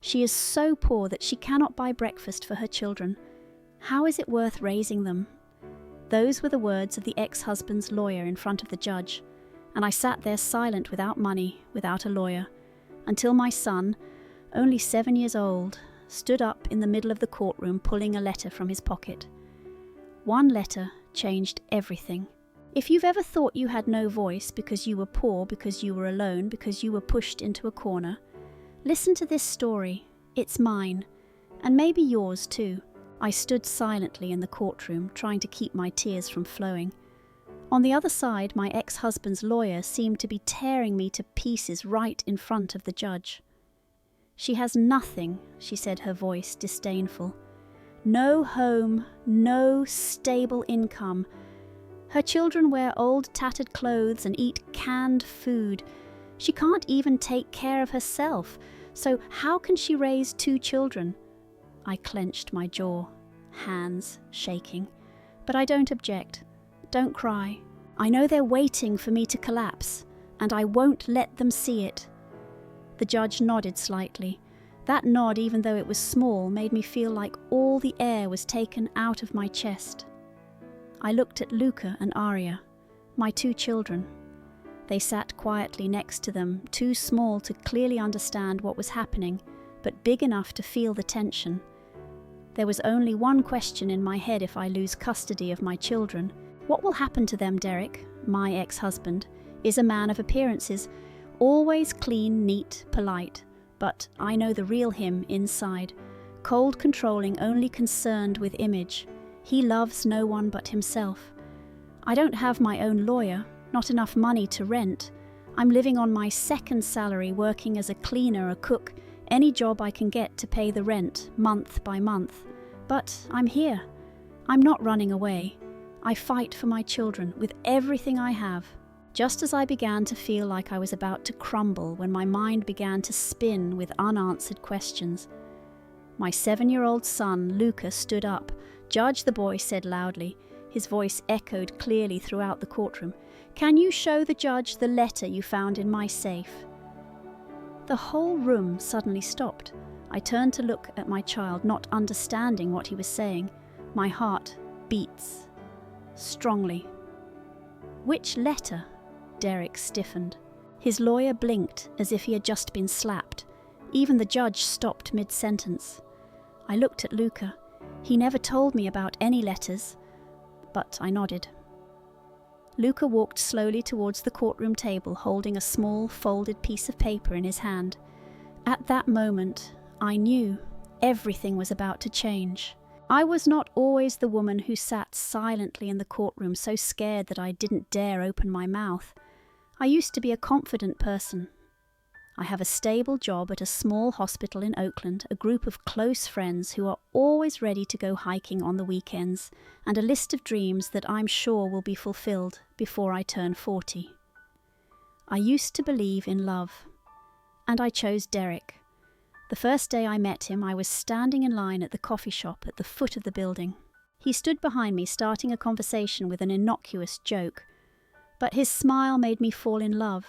She is so poor that she cannot buy breakfast for her children. How is it worth raising them?" Those were the words of the ex-husband's lawyer in front of the judge, and I sat there silent, without money, without a lawyer, until my son, only 7 years old, stood up in the middle of the courtroom pulling a letter from his pocket. One letter changed everything. If you've ever thought you had no voice because you were poor, because you were alone, because you were pushed into a corner, listen to this story. It's mine, and maybe yours too. I stood silently in the courtroom, trying to keep my tears from flowing. On the other side, my ex-husband's lawyer seemed to be tearing me to pieces right in front of the judge. "She has nothing," she said, her voice disdainful. "No home, no stable income. Her children wear old tattered clothes and eat canned food. She can't even take care of herself, so how can she raise 2 children?" I clenched my jaw, hands shaking. "But I don't object. Don't cry. I know they're waiting for me to collapse, and I won't let them see it." The judge nodded slightly. That nod, even though it was small, made me feel like all the air was taken out of my chest. I looked at Luca and Aria, my 2 children. They sat quietly next to them, too small to clearly understand what was happening, but big enough to feel the tension. There was only one question in my head: if I lose custody of my children, what will happen to them? Derek, my ex-husband, is a man of appearances, always clean, neat, polite, but I know the real him inside, cold, controlling, only concerned with image. He loves no one but himself. I don't have my own lawyer, not enough money to rent. I'm living on my 2nd salary, working as a cleaner, a cook, any job I can get to pay the rent, month by month. But I'm here. I'm not running away. I fight for my children with everything I have. Just as I began to feel like I was about to crumble, when my mind began to spin with unanswered questions, my 7-year-old son, Luca, stood up. "Judge," the boy said loudly. His voice echoed clearly throughout the courtroom. "Can you show the judge the letter you found in my safe?" The whole room suddenly stopped. I turned to look at my child, not understanding what he was saying. My heart beats strongly. "Which letter?" Derek stiffened. His lawyer blinked as if he had just been slapped. Even the judge stopped mid-sentence. I looked at Luca. He never told me about any letters, but I nodded. Luca walked slowly towards the courtroom table, holding a small, folded piece of paper in his hand. At that moment, I knew everything was about to change. I was not always the woman who sat silently in the courtroom, so scared that I didn't dare open my mouth. I used to be a confident person. I have a stable job at a small hospital in Oakland, a group of close friends who are always ready to go hiking on the weekends, and a list of dreams that I'm sure will be fulfilled before I turn 40. I used to believe in love, and I chose Derek. The first day I met him, I was standing in line at the coffee shop at the foot of the building. He stood behind me, starting a conversation with an innocuous joke, but his smile made me fall in love.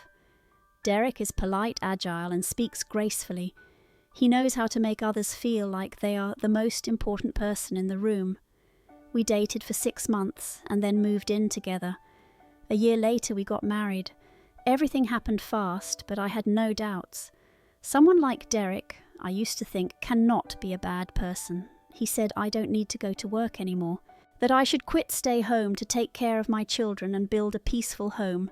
Derek is polite, agile, and speaks gracefully. He knows how to make others feel like they are the most important person in the room. We dated for 6 months and then moved in together. A year later we got married. Everything happened fast, but I had no doubts. Someone like Derek, I used to think, cannot be a bad person. He said I don't need to go to work anymore, that I should stay home to take care of my children and build a peaceful home.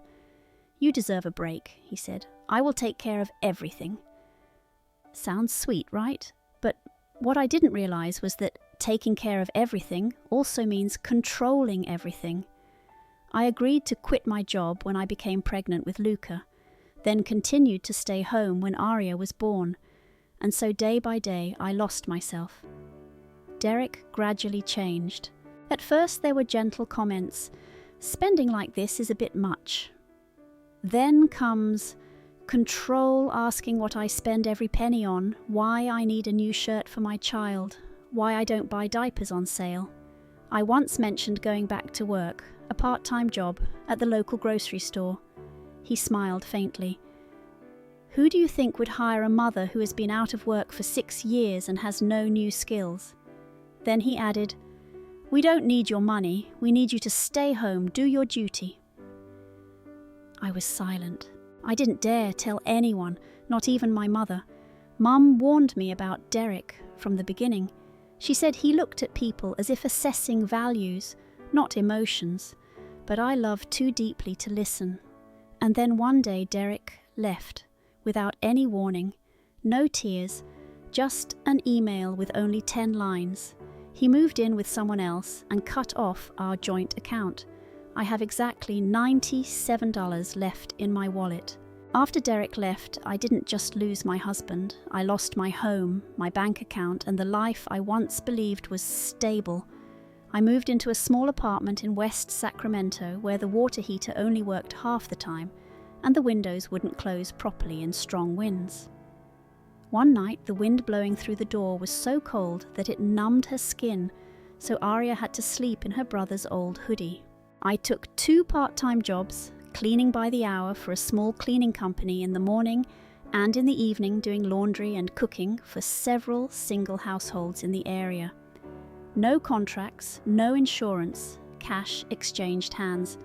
"You deserve a break," he said. "I will take care of everything." Sounds sweet, right? But what I didn't realize was that taking care of everything also means controlling everything. I agreed to quit my job when I became pregnant with Luca, then continued to stay home when Aria was born, and so day by day I lost myself. Derek gradually changed. At first there were gentle comments. "Spending like this is a bit much." Then comes control, asking what I spend every penny on, why I need a new shirt for my child, why I don't buy diapers on sale. I once mentioned going back to work, a part-time job, at the local grocery store. He smiled faintly. Who do you think would hire a mother who has been out of work for 6 years and has no new skills?" Then he added, "We don't need your money. We need you to stay home, do your duty." I was silent. I didn't dare tell anyone, not even my mother. Mum warned me about Derek from the beginning. She said he looked at people as if assessing values, not emotions. But I loved too deeply to listen. And then one day Derek left, without any warning, no tears, just an email with only 10 lines. He moved in with someone else and cut off our joint account. I have exactly $97 left in my wallet. After Derek left, I didn't just lose my husband. I lost my home, my bank account, and the life I once believed was stable. I moved into a small apartment in West Sacramento where the water heater only worked half the time and the windows wouldn't close properly in strong winds. One night, the wind blowing through the door was so cold that it numbed her skin, so Aria had to sleep in her brother's old hoodie. I took 2 part-time jobs, cleaning by the hour for a small cleaning company in the morning and in the evening doing laundry and cooking for several single households in the area. No contracts, no insurance, cash exchanged hands.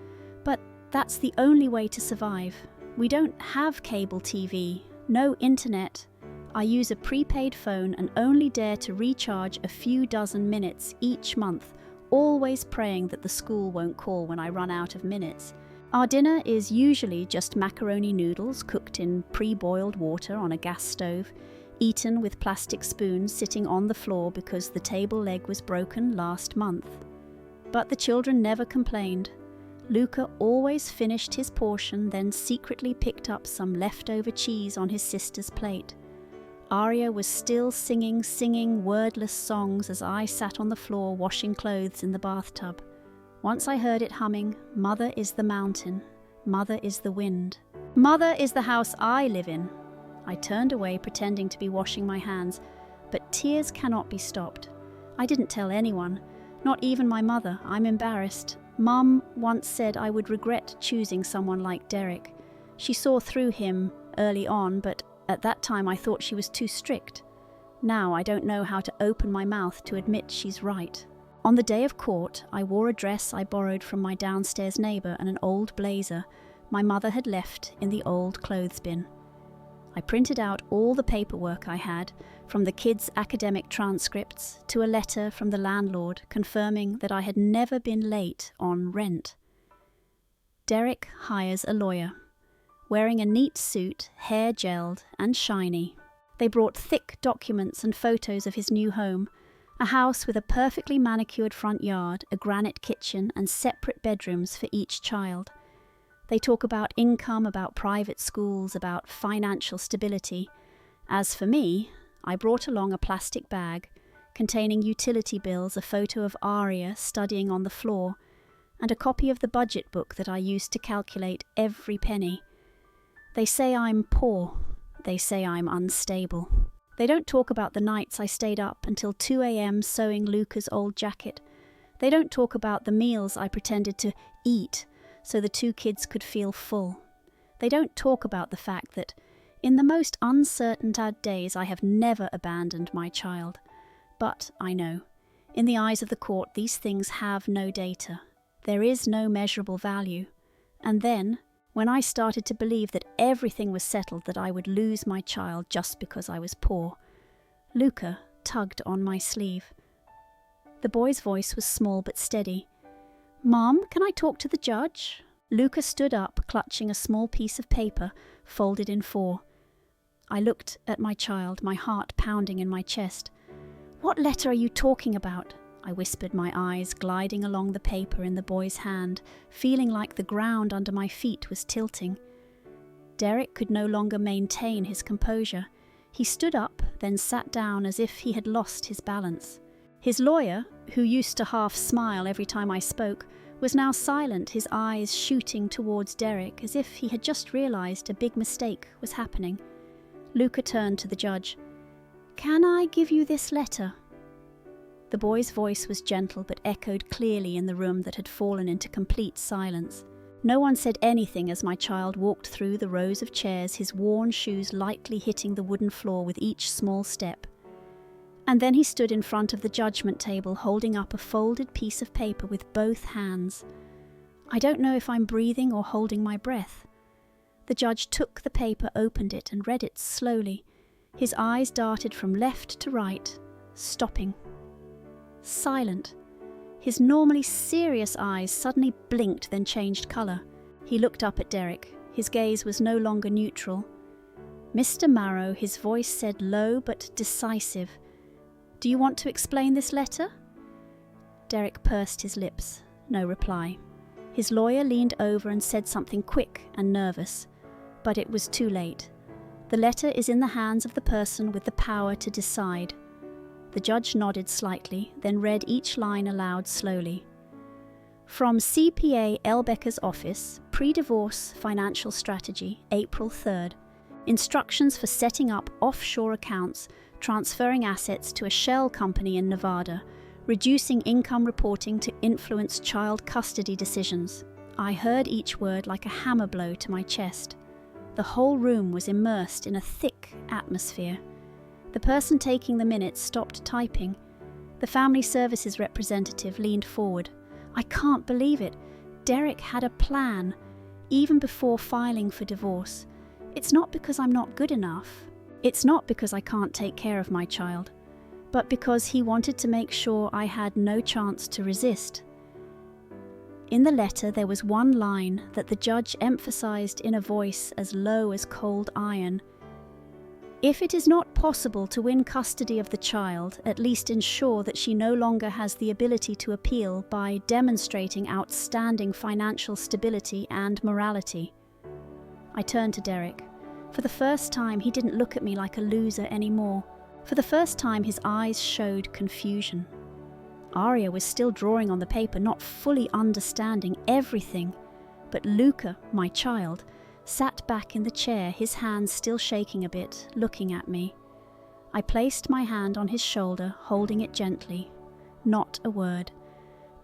But that's the only way to survive. We don't have cable TV, no internet. I use a prepaid phone and only dare to recharge a few dozen minutes each month, always praying that the school won't call when I run out of minutes. Our dinner is usually just macaroni noodles cooked in pre-boiled water on a gas stove, eaten with plastic spoons sitting on the floor because the table leg was broken last month. But the children never complained. Luca always finished his portion, then secretly picked up some leftover cheese on his sister's plate. Aria was still singing wordless songs as I sat on the floor washing clothes in the bathtub. Once I heard it humming, "Mother is the mountain, mother is the wind. Mother is the house I live in." I turned away, pretending to be washing my hands, but tears cannot be stopped. I didn't tell anyone, not even my mother. I'm embarrassed. Mum once said I would regret choosing someone like Derek. She saw through him early on, but at that time I thought she was too strict. Now I don't know how to open my mouth to admit she's right. On the day of court, I wore a dress I borrowed from my downstairs neighbour and an old blazer my mother had left in the old clothes bin. I printed out all the paperwork I had, from the kids' academic transcripts to a letter from the landlord confirming that I had never been late on rent. Derek hires a lawyer, wearing a neat suit, hair gelled and shiny. They brought thick documents and photos of his new home, a house with a perfectly manicured front yard, a granite kitchen, and separate bedrooms for each child. They talk about income, about private schools, about financial stability. As for me, I brought along a plastic bag containing utility bills, a photo of Aria studying on the floor, and a copy of the budget book that I used to calculate every penny. They say I'm poor. They say I'm unstable. They don't talk about the nights I stayed up until 2 a.m. sewing Luca's old jacket. They don't talk about the meals I pretended to eat so the 2 kids could feel full. They don't talk about the fact that in the most uncertain days I have never abandoned my child. But I know, in the eyes of the court, these things have no data. There is no measurable value. And then, when I started to believe that everything was settled, that I would lose my child just because I was poor, Luca tugged on my sleeve. The boy's voice was small but steady. "Mom, can I talk to the judge?" Luca stood up, clutching a small piece of paper folded in 4. I looked at my child, my heart pounding in my chest. "What letter are you talking about?" I whispered, my eyes gliding along the paper in the boy's hand, feeling like the ground under my feet was tilting. Derek could no longer maintain his composure. He stood up, then sat down as if he had lost his balance. His lawyer, who used to half smile every time I spoke, was now silent, his eyes shooting towards Derek as if he had just realized a big mistake was happening. Luca turned to the judge. "Can I give you this letter?" The boy's voice was gentle but echoed clearly in the room that had fallen into complete silence. No one said anything as my child walked through the rows of chairs, his worn shoes lightly hitting the wooden floor with each small step. And then he stood in front of the judgment table, holding up a folded piece of paper with both hands. I don't know if I'm breathing or holding my breath. The judge took the paper, opened it, and read it slowly. His eyes darted from left to right, stopping. Silent. His normally serious eyes suddenly blinked, then changed colour. He looked up at Derek. His gaze was no longer neutral. "Mr. Marrow," his voice said, low but decisive. "Do you want to explain this letter?" Derek pursed his lips. No reply. His lawyer leaned over and said something quick and nervous. But it was too late. The letter is in the hands of the person with the power to decide. The judge nodded slightly, then read each line aloud slowly. From CPA Elbecker's office, Pre-Divorce Financial Strategy, April 3rd. Instructions for setting up offshore accounts, transferring assets to a shell company in Nevada, reducing income reporting to influence child custody decisions. I heard each word like a hammer blow to my chest. The whole room was immersed in a thick atmosphere. The person taking the minutes stopped typing. The family services representative leaned forward. I can't believe it. Derek had a plan, even before filing for divorce. It's not because I'm not good enough. It's not because I can't take care of my child, but because he wanted to make sure I had no chance to resist. In the letter there was one line that the judge emphasized in a voice as low as cold iron. If it is not possible to win custody of the child, at least ensure that she no longer has the ability to appeal by demonstrating outstanding financial stability and morality. I turned to Derek. For the first time, he didn't look at me like a loser anymore. For the first time, his eyes showed confusion. Aria was still drawing on the paper, not fully understanding everything. But Luca, my child, sat back in the chair, his hands still shaking a bit, looking at me. I placed my hand on his shoulder, holding it gently. Not a word.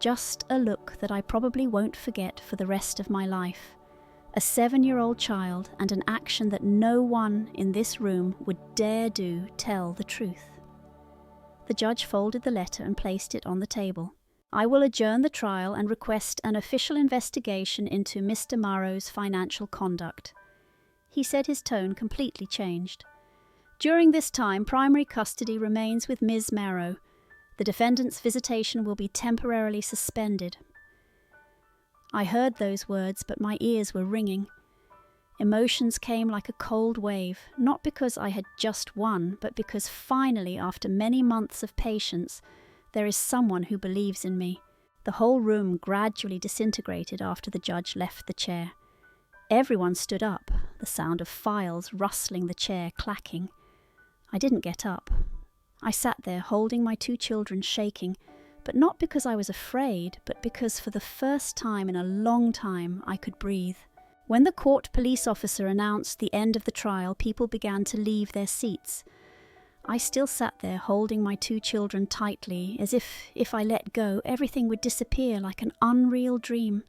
Just a look that I probably won't forget for the rest of my life. A 7-year-old child and an action that no one in this room would dare do tell the truth. The judge folded the letter and placed it on the table. I will adjourn the trial and request an official investigation into Mr. Marrow's financial conduct. He said, his tone completely changed. During this time, primary custody remains with Ms. Marrow. The defendant's visitation will be temporarily suspended. I heard those words, but my ears were ringing. Emotions came like a cold wave, not because I had just won, but because finally, after many months of patience, there is someone who believes in me. The whole room gradually disintegrated after the judge left the chair. Everyone stood up, the sound of files rustling the chair clacking. I didn't get up. I sat there holding my 2 children, shaking, but not because I was afraid, but because for the first time in a long time I could breathe. When the court police officer announced the end of the trial, people began to leave their seats. I still sat there holding my 2 children tightly, as if I let go, everything would disappear like an unreal dream.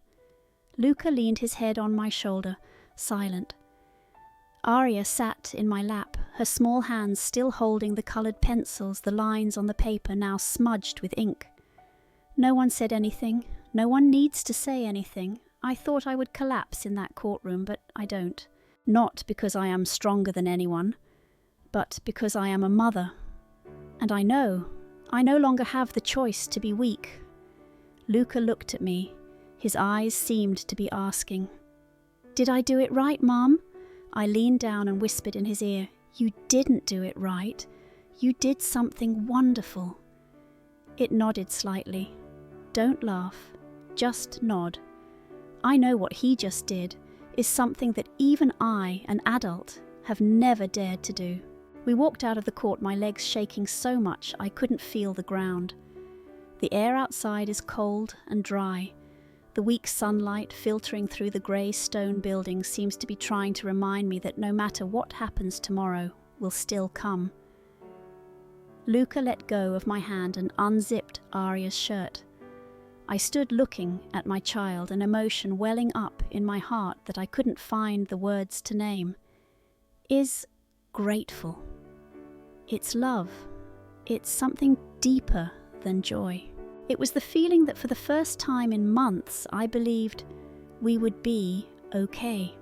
Luca leaned his head on my shoulder, silent. Aria sat in my lap, her small hands still holding the coloured pencils, the lines on the paper now smudged with ink. No one said anything. No one needs to say anything. I thought I would collapse in that courtroom, but I don't. Not because I am stronger than anyone, but because I am a mother. And I know I no longer have the choice to be weak. Luca looked at me. His eyes seemed to be asking, "Did I do it right, Mom?" I leaned down and whispered in his ear, "You didn't do it right. You did something wonderful." It nodded slightly. Don't laugh. Just nod. I know what he just did is something that even I, an adult, have never dared to do. We walked out of the court, my legs shaking so much I couldn't feel the ground. The air outside is cold and dry. The weak sunlight filtering through the grey stone buildings seems to be trying to remind me that no matter what happens tomorrow will still come. Luca let go of my hand and unzipped Aria's shirt. I stood looking at my child, an emotion welling up in my heart that I couldn't find the words to name. Is grateful. It's love. It's something deeper than joy. It was the feeling that for the first time in months I believed we would be okay.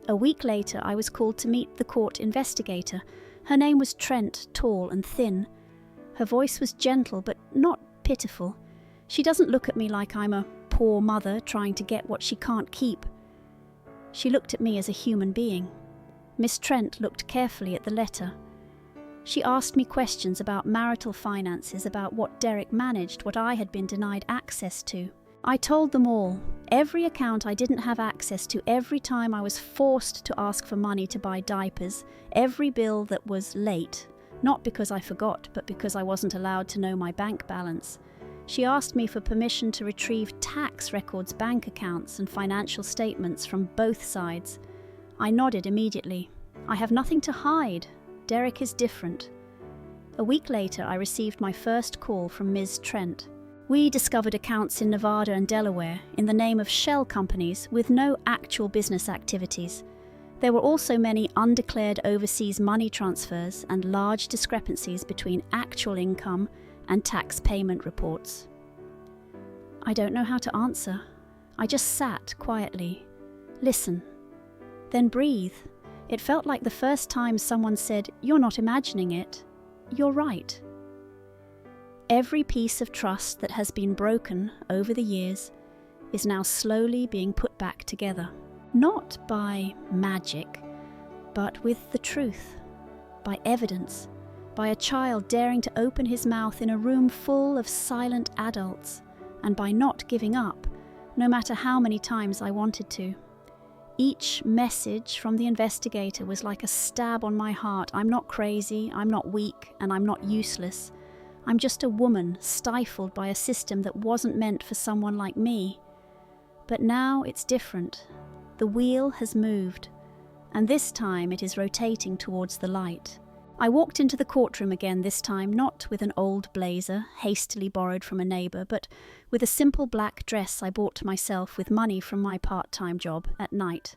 A week later I was called to meet the court investigator. Her name was Trent, tall and thin. Her voice was gentle but not pitiful. She doesn't look at me like I'm a poor mother trying to get what she can't keep. She looked at me as a human being. Miss Trent looked carefully at the letter. She asked me questions about marital finances, about what Derek managed, what I had been denied access to. I told them all, every account I didn't have access to, every time I was forced to ask for money to buy diapers, every bill that was late, not because I forgot, but because I wasn't allowed to know my bank balance. She asked me for permission to retrieve tax records, bank accounts, and financial statements from both sides. I nodded immediately. I have nothing to hide. Derek is different. A week later, I received my first call from Ms. Trent. We discovered accounts in Nevada and Delaware in the name of shell companies with no actual business activities. There were also many undeclared overseas money transfers and large discrepancies between actual income and tax payment reports. I don't know how to answer. I just sat quietly. Listen. Then breathe. It felt like the first time someone said, "You're not imagining it. You're right." Every piece of trust that has been broken over the years is now slowly being put back together. Not by magic, but with the truth, by evidence, by a child daring to open his mouth in a room full of silent adults, and by not giving up, no matter how many times I wanted to. Each message from the investigator was like a stab on my heart. I'm not crazy, I'm not weak, and I'm not useless. I'm just a woman stifled by a system that wasn't meant for someone like me. But now it's different. The wheel has moved, and this time it is rotating towards the light. I walked into the courtroom again, this time not with an old blazer, hastily borrowed from a neighbour, but with a simple black dress I bought myself with money from my part-time job at night.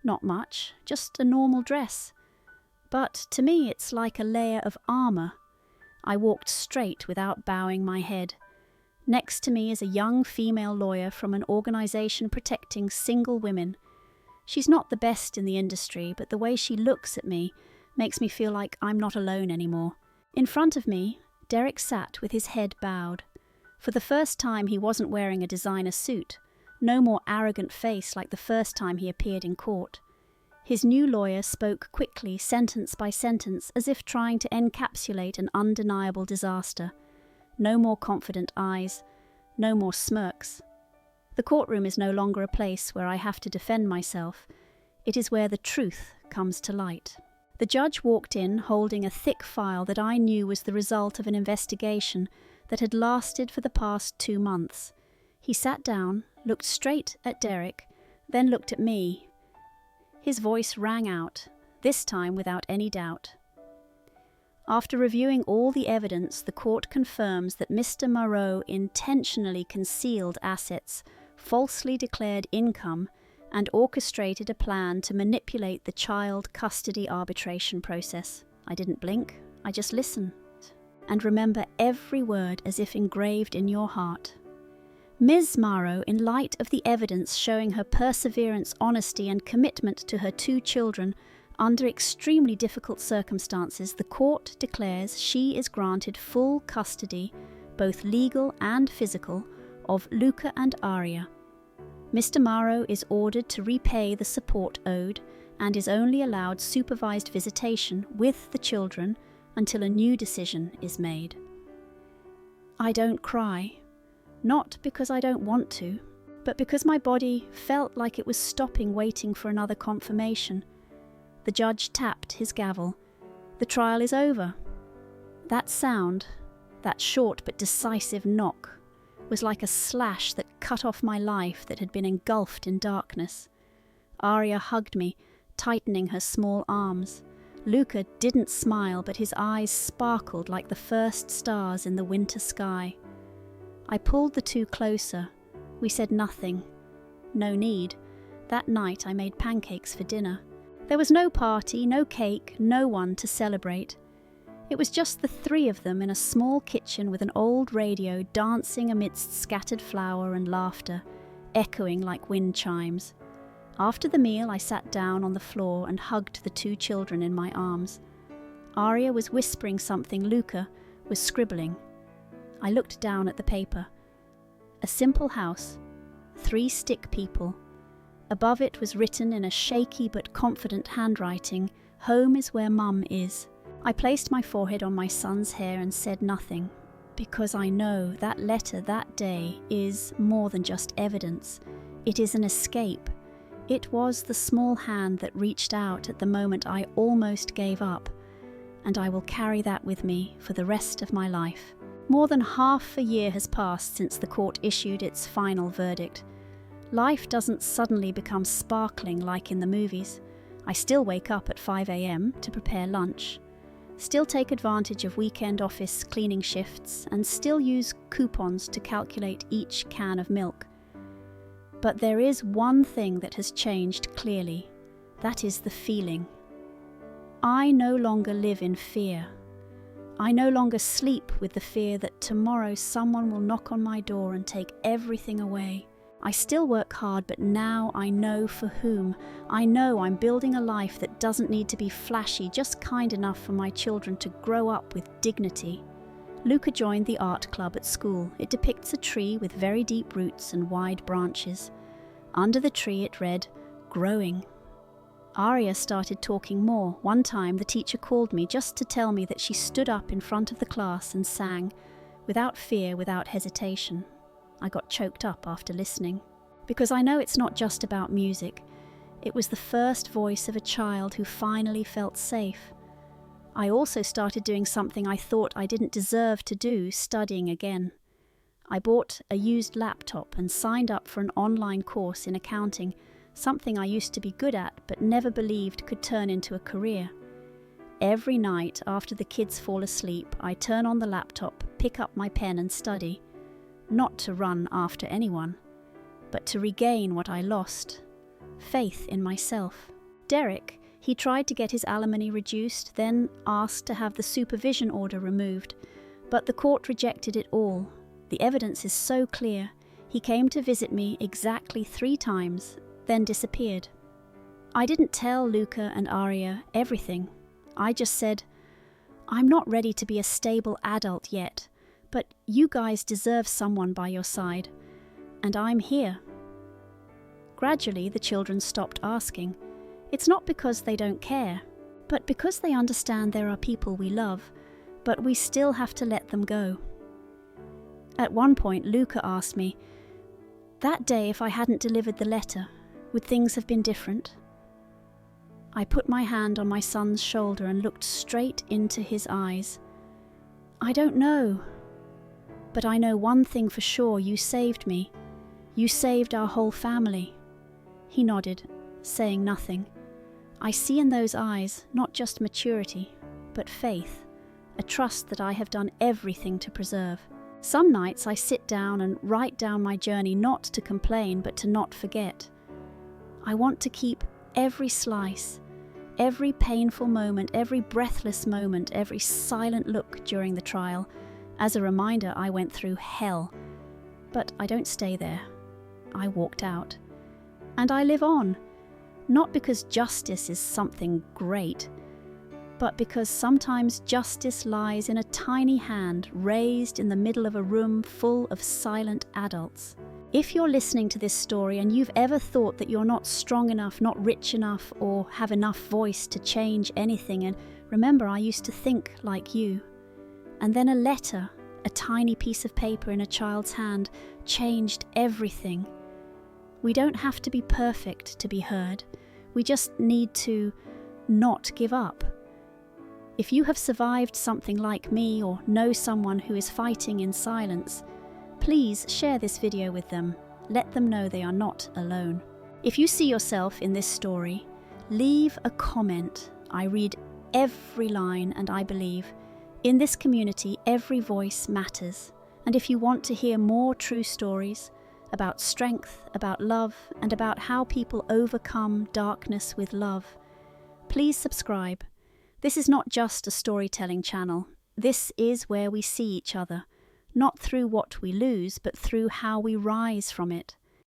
Not much, just a normal dress. But to me it's like a layer of armour. I walked straight without bowing my head. Next to me is a young female lawyer from an organisation protecting single women. She's not the best in the industry, but the way she looks at me makes me feel like I'm not alone anymore. In front of me, Derek sat with his head bowed. For the first time he wasn't wearing a designer suit, no more arrogant face like the first time he appeared in court. His new lawyer spoke quickly, sentence by sentence, as if trying to encapsulate an undeniable disaster. No more confident eyes, no more smirks. The courtroom is no longer a place where I have to defend myself. It is where the truth comes to light. The judge walked in holding a thick file that I knew was the result of an investigation that had lasted for the past 2 months. He sat down, looked straight at Derek, then looked at me. His voice rang out, this time without any doubt. After reviewing all the evidence, the court confirms that Mr. Moreau intentionally concealed assets, falsely declared income, and orchestrated a plan to manipulate the child custody arbitration process. I didn't blink, I just listened. And remember every word as if engraved in your heart. Ms. Morrow, in light of the evidence showing her perseverance, honesty, and commitment to her 2 children, under extremely difficult circumstances, the court declares she is granted full custody, both legal and physical, of Luca and Aria. Mr. Morrow is ordered to repay the support owed and is only allowed supervised visitation with the children until a new decision is made. I don't cry, not because I don't want to, but because my body felt like it was stopping waiting for another confirmation. The judge tapped his gavel. The trial is over. That sound, that short but decisive knock, was like a slash that cut off my life that had been engulfed in darkness. Aria hugged me, tightening her small arms. Luca didn't smile, but his eyes sparkled like the first stars in the winter sky. I pulled the two closer. We said nothing. No need. That night I made pancakes for dinner. There was no party, no cake, no one to celebrate. It was just the three of them in a small kitchen with an old radio dancing amidst scattered flour and laughter, echoing like wind chimes. After the meal, I sat down on the floor and hugged the two children in my arms. Aria was whispering something Luca was scribbling. I looked down at the paper. A simple house, 3 stick people. Above it was written in a shaky but confident handwriting, "Home is where Mum is." I placed my forehead on my son's hair and said nothing, because I know that letter that day is more than just evidence. It is an escape. It was the small hand that reached out at the moment I almost gave up, and I will carry that with me for the rest of my life. More than half a year has passed since the court issued its final verdict. Life doesn't suddenly become sparkling like in the movies. I still wake up at 5 a.m. to prepare lunch, still take advantage of weekend office cleaning shifts, and still use coupons to calculate each can of milk. But there is one thing that has changed clearly. That is the feeling. I no longer live in fear. I no longer sleep with the fear that tomorrow someone will knock on my door and take everything away. I still work hard, but now I know for whom. I know I'm building a life that doesn't need to be flashy, just kind enough for my children to grow up with dignity. Luca joined the art club at school. It depicts a tree with very deep roots and wide branches. Under the tree it read, "Growing." Aria started talking more. One time the teacher called me just to tell me that she stood up in front of the class and sang, without fear, without hesitation. I got choked up after listening, because I know it's not just about music. It was the first voice of a child who finally felt safe. I also started doing something I thought I didn't deserve to do, studying again. I bought a used laptop and signed up for an online course in accounting, something I used to be good at but never believed could turn into a career. Every night after the kids fall asleep, I turn on the laptop, pick up my pen and study. Not to run after anyone, but to regain what I lost, faith in myself. Derek, he tried to get his alimony reduced, then asked to have the supervision order removed, but the court rejected it all. The evidence is so clear. He came to visit me exactly 3 times, then disappeared. I didn't tell Luca and Aria everything. I just said, "I'm not ready to be a stable adult yet, but you guys deserve someone by your side, and I'm here." Gradually, the children stopped asking. It's not because they don't care, but because they understand there are people we love, but we still have to let them go. At one point, Luca asked me, "That day, if I hadn't delivered the letter, would things have been different?" I put my hand on my son's shoulder and looked straight into his eyes. "I don't know. But I know one thing for sure, you saved me. You saved our whole family." He nodded, saying nothing. I see in those eyes not just maturity, but faith, a trust that I have done everything to preserve. Some nights I sit down and write down my journey, not to complain, but to not forget. I want to keep every slice, every painful moment, every breathless moment, every silent look during the trial, as a reminder I went through hell. But I don't stay there. I walked out. And I live on, not because justice is something great, but because sometimes justice lies in a tiny hand raised in the middle of a room full of silent adults. If you're listening to this story and you've ever thought that you're not strong enough, not rich enough, or have enough voice to change anything, and remember, I used to think like you. And then a letter, a tiny piece of paper in a child's hand, changed everything. We don't have to be perfect to be heard. We just need to not give up. If you have survived something like me or know someone who is fighting in silence, please share this video with them. Let them know they are not alone. If you see yourself in this story, leave a comment. I read every line, and I believe in this community every voice matters. And if you want to hear more true stories about strength, about love, and about how people overcome darkness with love, please subscribe. This is not just a storytelling channel. This is where we see each other, not through what we lose, but through how we rise from it.